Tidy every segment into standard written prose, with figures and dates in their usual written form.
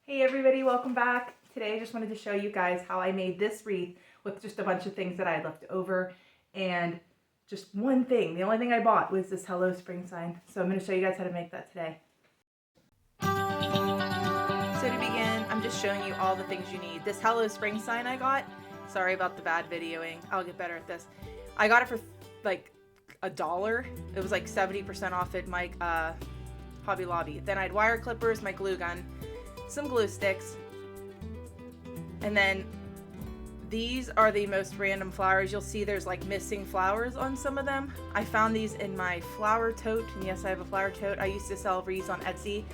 Hey everybody, welcome back. Today I just wanted to show you guys how I made this wreath with just a bunch of things that I had left over and just one thing. The only thing I bought was this Hello Spring sign. So I'm going to show you guys how to make that today. So to begin, I'm just showing you all the things you need. This Hello Spring sign I got, sorry about the bad videoing, I'll get better at this. I got it for like $1. It was like 70% off at my Hobby Lobby. Then I had wire clippers, my glue gun, some glue sticks, and then these are the most random flowers. You'll see there's like missing flowers on some of them. I found these in my flower tote, and yes, I have a flower tote. I used to sell wreaths on Etsy,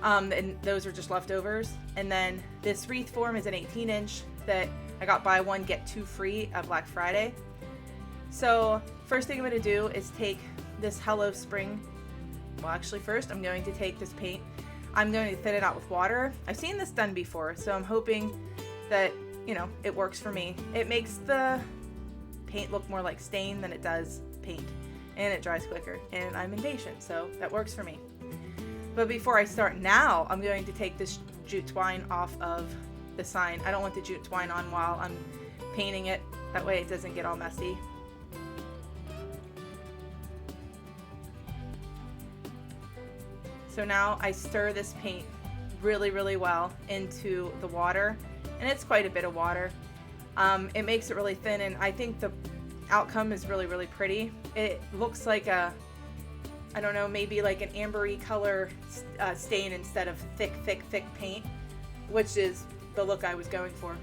and those are just leftovers. And then this wreath form is an 18-inch that I got buy one get two free at Black Friday. So first thing I'm going to do is take this Hello Spring. Well, actually first I'm going to take this paint. I'm going to thin it out with water. I've seen this done before, so I'm hoping that, you know, it works for me. It makes the paint look more like stain than it does paint, and it dries quicker, and I'm impatient, so that works for me. But before I start now, I'm going to take this jute twine off of the sign. I don't want the jute twine on while I'm painting it. That way it doesn't get all messy. So now I stir this paint really, really well into the water, and it's quite a bit of water. It makes it really thin, and I think the outcome is really, really pretty. It looks like a, I don't know, maybe like an ambery color stain instead of thick, thick, thick paint, which is the look I was going for.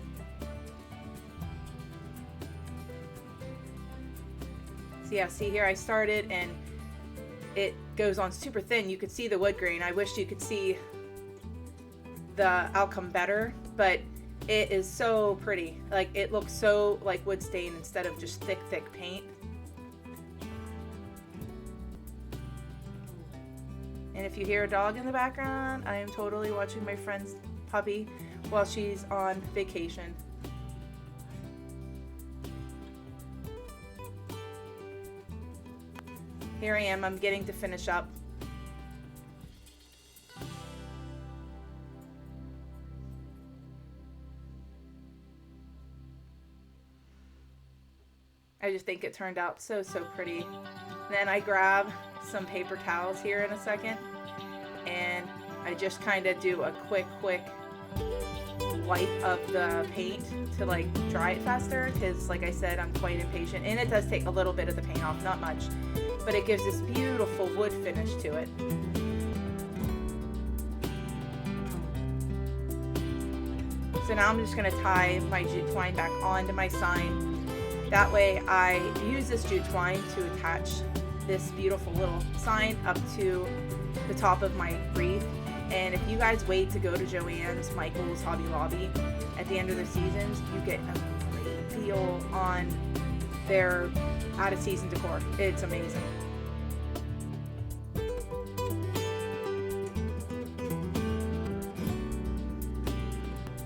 So yeah, see here I started, and it goes on super thin. You could see the wood grain. I wish you could see the outcome better, but it is so pretty. Like, it looks so like wood stain instead of just thick, thick paint. And if you hear a dog in the background, I am totally watching my friend's puppy while she's on vacation. Here I am, I'm getting to finish up. I just think it turned out so, so pretty. Then I grab some paper towels here in a second, and I just kind of do a quick wipe of the paint to like dry it faster, because like I said, I'm quite impatient, and it does take a little bit of the paint off, not much, but it gives this beautiful wood finish to it. So now I'm just going to tie my jute twine back onto my sign. That way I use this jute twine to attach this beautiful little sign up to the top of my wreath. And if you guys wait to go to Joann's, Michael's, Hobby Lobby at the end of the seasons, you get a great deal on their out of season decor. It's amazing.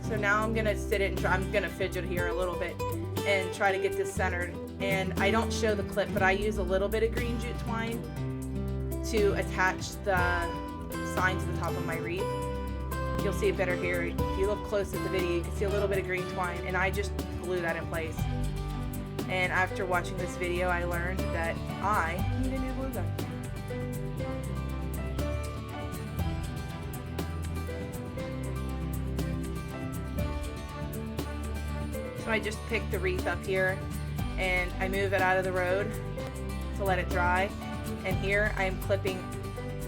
So now I'm gonna sit it and try, I'm gonna fidget here a little bit and try to get this centered. And I don't show the clip, but I use a little bit of green jute twine to attach the sign to the top of my wreath. You'll see it better here. If you look close at the video, you can see a little bit of green twine, and I just glue that in place. And after watching this video, I learned that I need a new glue gun. So I just pick the wreath up here, and I move it out of the road to let it dry. And here I'm clipping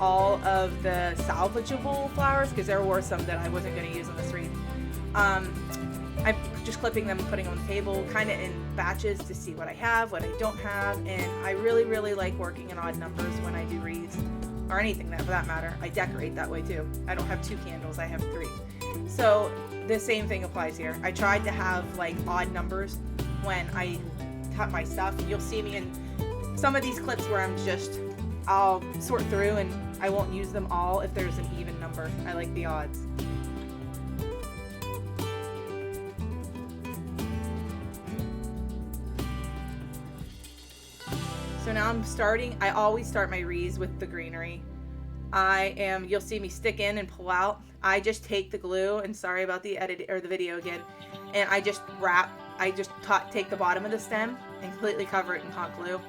all of the salvageable flowers, because there were some that I wasn't going to use on this wreath. I'm just clipping them and putting them on the table, kind of in batches to see what I have, what I don't have, and I really, really like working in odd numbers when I do wreaths, or anything that for that matter. I decorate that way too. I don't have 2 candles, I have 3. So the same thing applies here. I tried to have like odd numbers when I cut my stuff. You'll see me in some of these clips where I'll sort through and I won't use them all if there's an even number. I like the odds. So now I always start my wreaths with the greenery. You'll see me stick in and pull out I just take the glue, and sorry about the edit or the video again, and I just take the bottom of the stem and completely cover it in hot glue,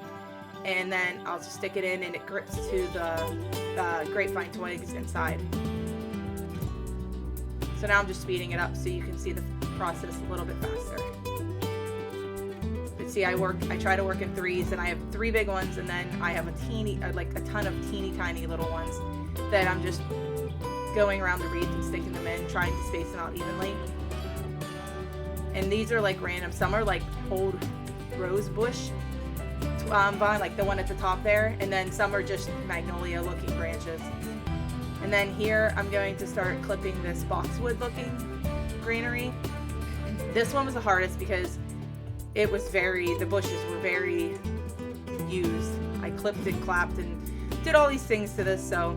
and then I'll just stick it in and it grips to the grapevine twigs inside. So now I'm just speeding it up so you can see the process a little bit faster. But see, I try to work in threes, and I have 3 big ones, and then I have a ton of teeny tiny little ones that I'm just going around the wreath and sticking them in, trying to space them out evenly. And these are like random. Some are like old rose bush vine, like the one at the top there, and then some are just magnolia looking branches. And then here I'm going to start clipping this boxwood looking greenery. This one was the hardest because the bushes were very used. I clipped and clapped and did all these things to this, so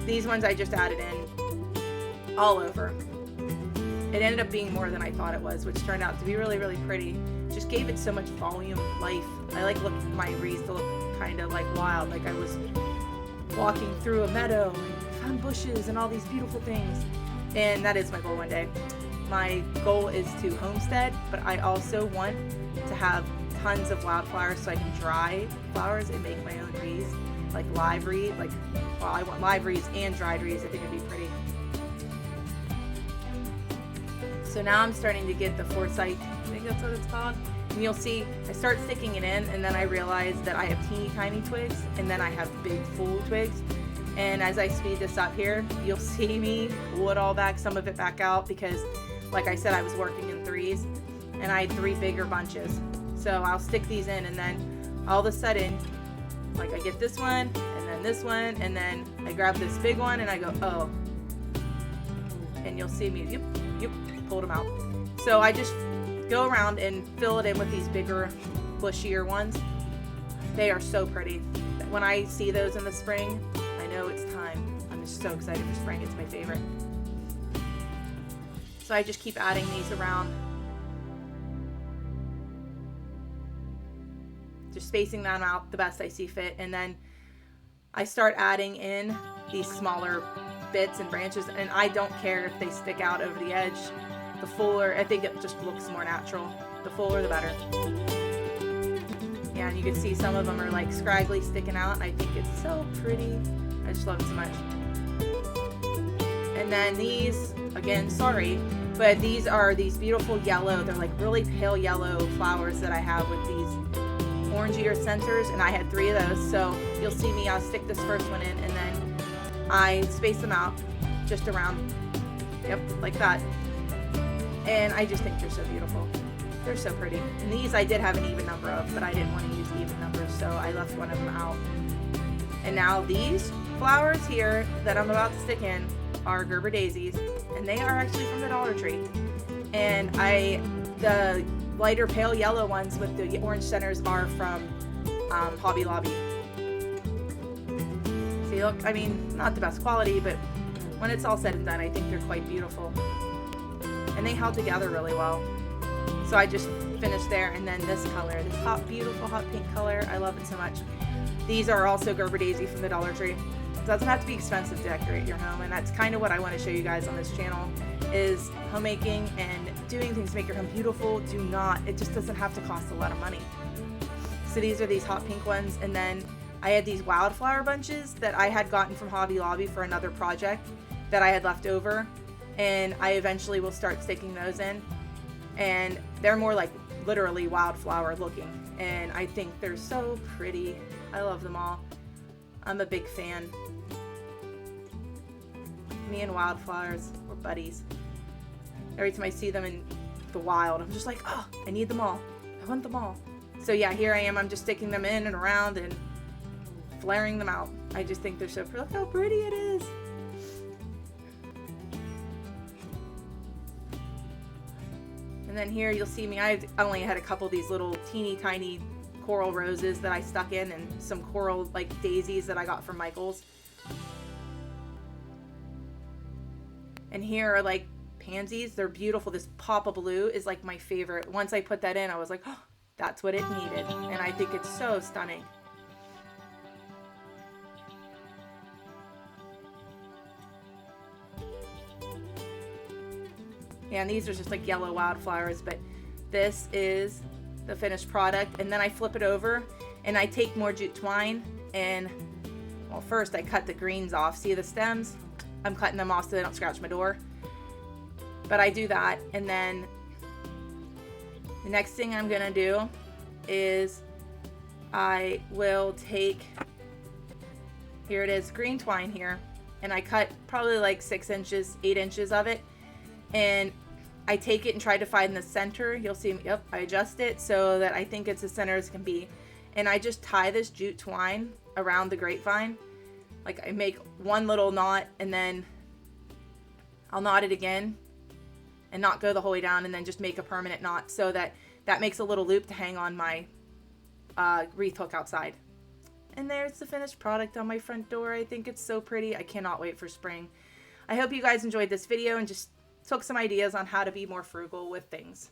these ones I just added in all over. It ended up being more than I thought it was, which turned out to be really, really pretty. Just gave it so much volume, life. I like my wreaths to look kind of like wild, like I was walking through a meadow and found bushes and all these beautiful things. And that is my goal one day. My goal is to homestead, but I also want to have tons of wildflowers so I can dry flowers and make my own wreaths, like live wreaths. I want live wreaths and dried wreaths. I think it'd be pretty. So now I'm starting to get the foresight, I think that's what it's called. And you'll see, I start sticking it in, and then I realize that I have teeny tiny twigs, and then I have big full twigs. And as I speed this up here, you'll see me pull it all back, some of it back out, because like I said, I was working in threes, and I had 3 bigger bunches. So I'll stick these in, and then all of a sudden, like I get this one, and then this one, and then I grab this big one, and I go, oh. And you'll see me, yep, pulled them out. So I just go around and fill it in with these bigger, bushier ones. They are so pretty. When I see those in the spring, I know it's time. I'm just so excited for spring. It's my favorite. So I just keep adding these around. Just spacing them out the best I see fit. And then I start adding in these smaller bits and branches, and I don't care if they stick out over the edge. The fuller, I think it just looks more natural. The fuller, the better. Yeah, and you can see some of them are like scraggly sticking out, and I think it's so pretty. I just love it so much. And then these, again, sorry, but these are these beautiful yellow, they're like really pale yellow flowers that I have with these orangier centers, and I had 3 of those. So you'll see me, I'll stick this first one in, and then I space them out just around, yep, like that. And I just think they're so beautiful. They're so pretty. And these I did have an even number of, but I didn't want to use even numbers, so I left one of them out. And now these flowers here that I'm about to stick in are Gerber daisies, and they are actually from the Dollar Tree. And the lighter pale yellow ones with the orange centers are from Hobby Lobby. See, look, I mean, not the best quality, but when it's all said and done, I think they're quite beautiful. And they held together really well. So I just finished there, and then this color, this hot, beautiful hot pink color, I love it so much. These are also Gerber daisy from the Dollar Tree. It doesn't have to be expensive to decorate your home, and that's kind of what I want to show you guys on this channel, is homemaking and doing things to make your home beautiful. It just doesn't have to cost a lot of money. So these are these hot pink ones, and then I had these wildflower bunches that I had gotten from Hobby Lobby for another project that I had left over, and I eventually will start sticking those in. And they're more like literally wildflower looking, and I think they're so pretty. I love them all. I'm a big fan. Me and wildflowers, we're buddies. Every time I see them in the wild, I'm just like, oh, I need them all. I want them all. So yeah, here I am. I'm just sticking them in and around and flaring them out. I just think they're so pretty. Look how pretty it is. And then here you'll see me, I only had a couple of these little teeny tiny coral roses that I stuck in, and some coral like daisies that I got from Michael's. And here are like pansies. They're beautiful. This pop of blue is like my favorite. Once I put that in, I was like, oh, that's what it needed. And I think it's so stunning. And these are just like yellow wildflowers, but this is the finished product. And then I flip it over and I take more jute twine and, well, first I cut the greens off. See the stems? I'm cutting them off so they don't scratch my door. But I do that, and then the next thing I'm gonna do is I will take, here it is, green twine here, and I cut probably like 6 inches, 8 inches of it, and I take it and try to find the center. You'll see, yep, I adjust it so that I think it's as center as can be, and I just tie this jute twine around the grapevine. Like I make one little knot, and then I'll knot it again and not go the whole way down, and then just make a permanent knot so that that makes a little loop to hang on my wreath hook outside. And there's the finished product on my front door. I think it's so pretty. I cannot wait for spring. I hope you guys enjoyed this video and just took some ideas on how to be more frugal with things.